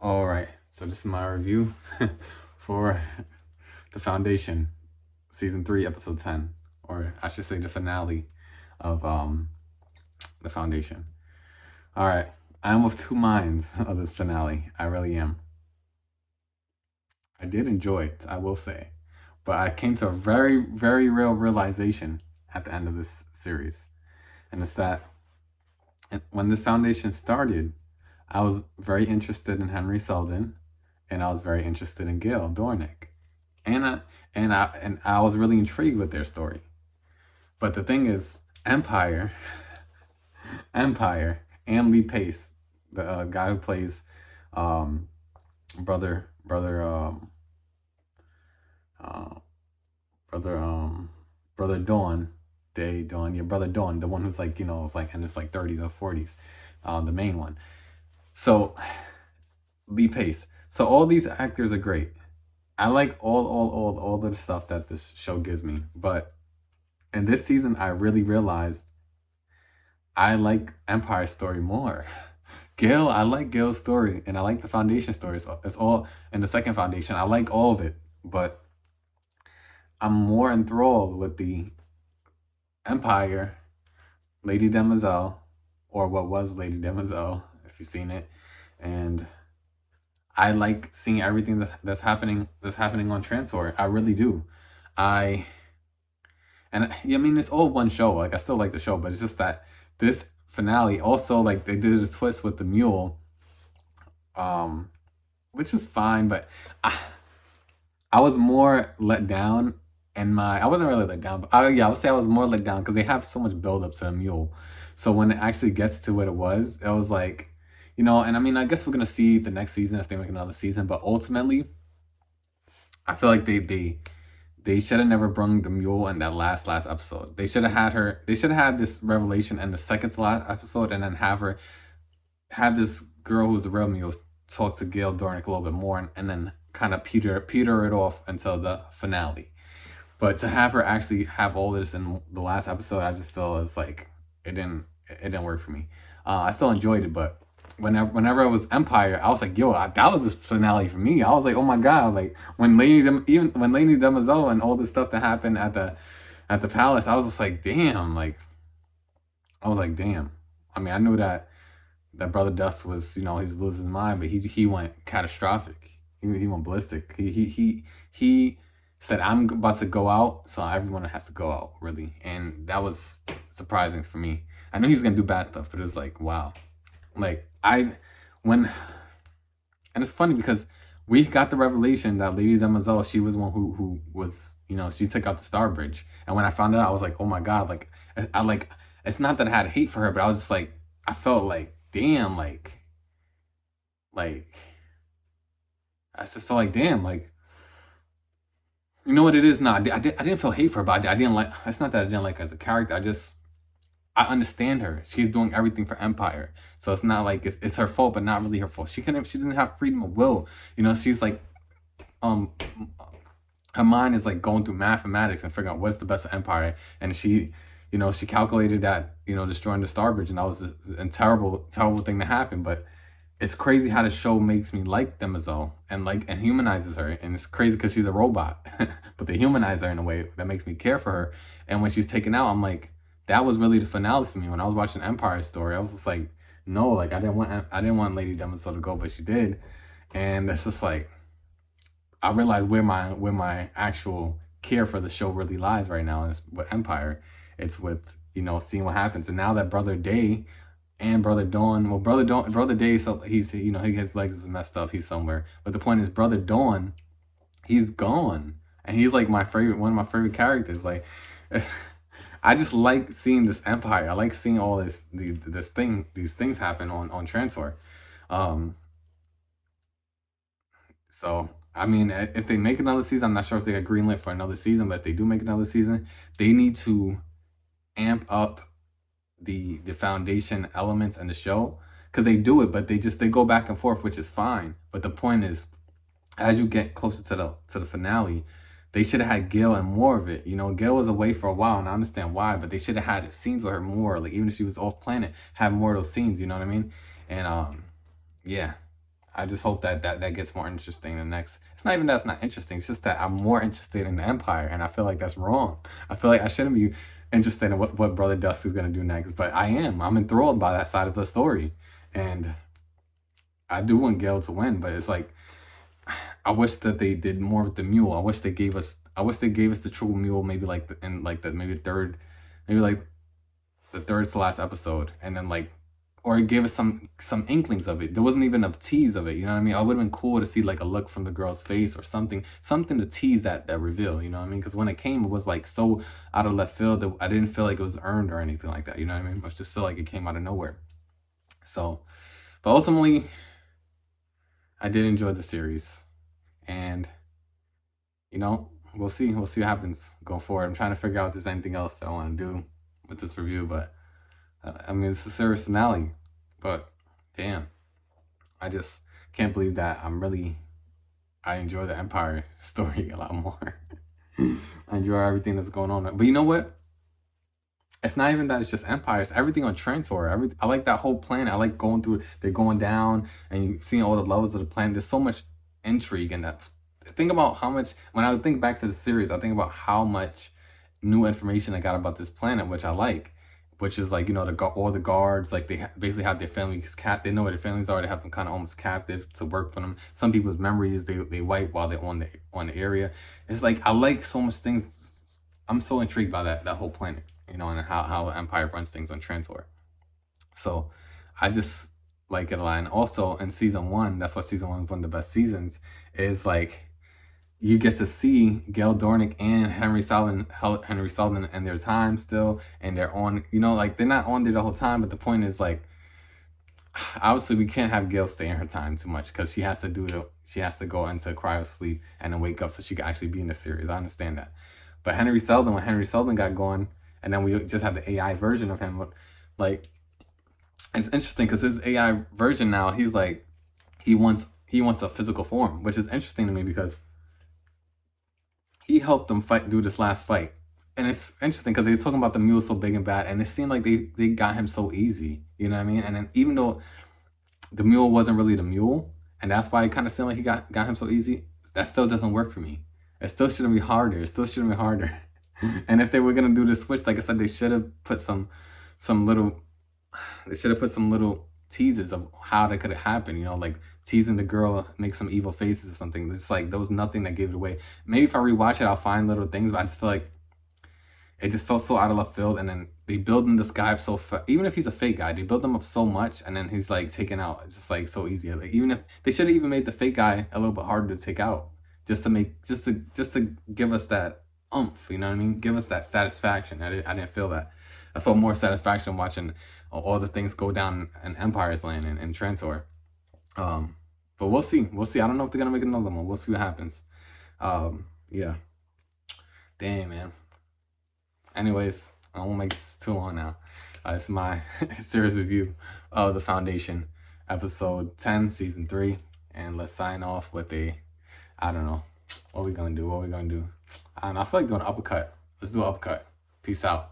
All right, so this is my review for The Foundation, season 3, episode 10, or I should say the finale of The Foundation. All right, I'm of two minds of this finale. I really am. I did enjoy it, I will say, but I came to a very, very real realization at the end of this series, and it's that when this foundation started, I was very interested in Henry Selden, and I was very interested in Gail Dornick, and I was really intrigued with their story. But the thing is, Empire, and Lee Pace, the guy who plays um, brother uh, brother brother Dawn, Day Dawn, yeah, brother Dawn, the one who's like like in his like 30s or 40s, the main one. So Lee Pace. So all these actors are great. I like all the stuff that this show gives me, but in this season, I really realized I like Empire's story more. I like Gail's story, and I like the Foundation story. It's all in the second Foundation. I like all of it, but I'm more enthralled with the Empire, Lady Demoiselle, or what was Lady Demoiselle, if you've seen it, and I like seeing everything that's happening on Transor. I really do. I yeah, I mean it's all one show. Like I still like the show, but it's just that this finale also like they did a twist with the mule, um, which is fine, but I, I was more let down. And I wasn't really let down, but yeah, I would say I was more let down because they have so much build up to the mule. So when it actually gets to what it was like, and I mean, I guess we're gonna see the next season if they make another season. But ultimately, I feel like they should have never brung the mule in that last episode. They should have had her. They should have had this revelation in the second to last episode, and then have this girl who's the real mule talk to Gail Dornick a little bit more, and then kind of peter it off until the finale. But to have her actually have all this in the last episode, I just feel it's like it didn't work for me. I still enjoyed it, but whenever it was Empire, I was like, yo, that was this finale for me. I was like, oh my god, like even when Lady Demoiselle and all the stuff that happened at the palace, I was just like, damn, like I was like, damn. I mean, I knew that Brother Dust was, he was losing his mind, but he went catastrophic. He went ballistic. He said, "I'm about to go out, so everyone has to go out." Really, and that was surprising for me. I knew he was gonna do bad stuff, but it was like, wow. Like when, and it's funny because we got the revelation that Lady Demoiselle, she was one who was, she took out the Star Bridge, and when I found out, I was like, oh my god, like I like. It's not that I had hate for her, but I was just like, I felt like, damn, like I just felt like, damn, like you know what it is? Nah, I didn't feel hate for her, but I didn't like. It's not that I didn't like her as a character. I understand her. She's doing everything for Empire, so it's not like it's her fault, but not really her fault. She didn't have freedom of will. She's like um her mind is like going through mathematics and figuring out what's the best for Empire, and she calculated that destroying the Star Bridge, and that was a terrible thing to happen, but it's crazy how the show makes me like Demoiselle and humanizes her, and it's crazy because she's a robot, but they humanize her in a way that makes me care for her. And when she's taken out, I'm like, that was really the finale for me. When I was watching Empire Story, I was just like, no, like I didn't want Lady Demoiselle to go, but she did, and it's just like I realized where my actual care for the show really lies right now is with Empire. It's with seeing what happens, and now that Brother Day and Brother Dawn. Well, Brother Day, so he's his legs is messed up. He's somewhere. But the point is, Brother Dawn, he's gone, and he's like one of my favorite characters. Like, I just like seeing this empire. I like seeing all these things happen on Trantor. Um, so I mean, if they make another season, I'm not sure if they got greenlit for another season. But if they do make another season, they need to amp up the foundation elements in the show, because they do it, but they go back and forth, which is fine. But the point is, as you get closer to the finale, they should have had Gail and more of it. Gail was away for a while, and I understand why, but they should have had scenes with her more. Like even if she was off planet, have more of those scenes. You know what I mean? And yeah, I just hope that gets more interesting the next. It's not even that it's not interesting. It's just that I'm more interested in the Empire, and I feel like that's wrong. I feel like I shouldn't be interested in what Brother Dusk is gonna do next, but I am. I'm enthralled by that side of the story, and I do want Gale to win. But it's like I wish that they did more with the mule. I wish they gave us. I wish they gave us the true mule. Maybe like in like the maybe third, maybe like the third to last episode, and then like, or it gave us some inklings of it. There wasn't even a tease of it. You know what I mean? It would have been cool to see like a look from the girl's face or something to tease that reveal. You know what I mean? Because when it came, it was like so out of left field that I didn't feel like it was earned or anything like that. You know what I mean? I just feel like it came out of nowhere. So, but ultimately, I did enjoy the series, and you know, we'll see. We'll see what happens going forward. I'm trying to figure out if there's anything else that I want to do with this review, but I mean, it's a series finale, but damn, I just can't believe that I enjoy the Empire story a lot more. I enjoy everything that's going on. But you know what? It's not even that it's just Empire. It's everything on Trantor. I like that whole planet. I like going through. They're going down, and you seeing all the levels of the planet. There's so much intrigue in that. Think about how much. When I think back to the series, I think about how much new information I got about this planet, which I like. Which is like, you know, all the guards, like they basically have their families capped. They know where their families are. They have them kind of almost captive to work for them. Some people's memories they wipe while they're on the area. It's like I like so much things. I'm so intrigued by that whole planet, you know, and how Empire runs things on Trantor. So I just like it a lot. And also in season 1, that's why season 1 is one of the best seasons. Is like you get to see Gail Dornick and Henry Sullivan and their time still, and they're on, you know, like they're not on there the whole time, but the point is like, obviously we can't have Gail stay in her time too much because she has to go into cryo sleep and then wake up so she can actually be in the series. I understand that. But when Henry Sullivan got going, and then we just have the AI version of him, like, it's interesting because his AI version now, he's like, he wants a physical form, which is interesting to me because he helped them do this last fight. And it's interesting because they was talking about the mule so big and bad, and it seemed like they got him so easy. You know what I mean? And then even though the mule wasn't really the mule, and that's why it kind of seemed like he got him so easy, that still doesn't work for me. It still shouldn't be harder. It still shouldn't be harder. And if they were gonna do the switch, like I said, they should have put some little teases of how that could have happened, you know, like teasing the girl, make some evil faces or something. It's like there was nothing that gave it away. Maybe if I rewatch it, I'll find little things, but I just feel like it just felt so out of left field. And then they build him this guy up so even if he's a fake guy, they build him up so much, and then he's like taken out. It's just like so easy. Like even if they should have even made the fake guy a little bit harder to take out, just to give us that oomph, you know what I mean? Give us that satisfaction. I didn't feel that. I felt more satisfaction watching all the things go down in Empire's Land and Trantor. But we'll see. We'll see. I don't know if they're gonna make another one. We'll see what happens. Yeah. Damn, man. Anyways, I won't make this too long now. It's my series review of The Foundation, episode 10, season 3. And let's sign off with I don't know. What we gonna do? I don't know. I feel like doing an uppercut. Let's do an uppercut. Peace out.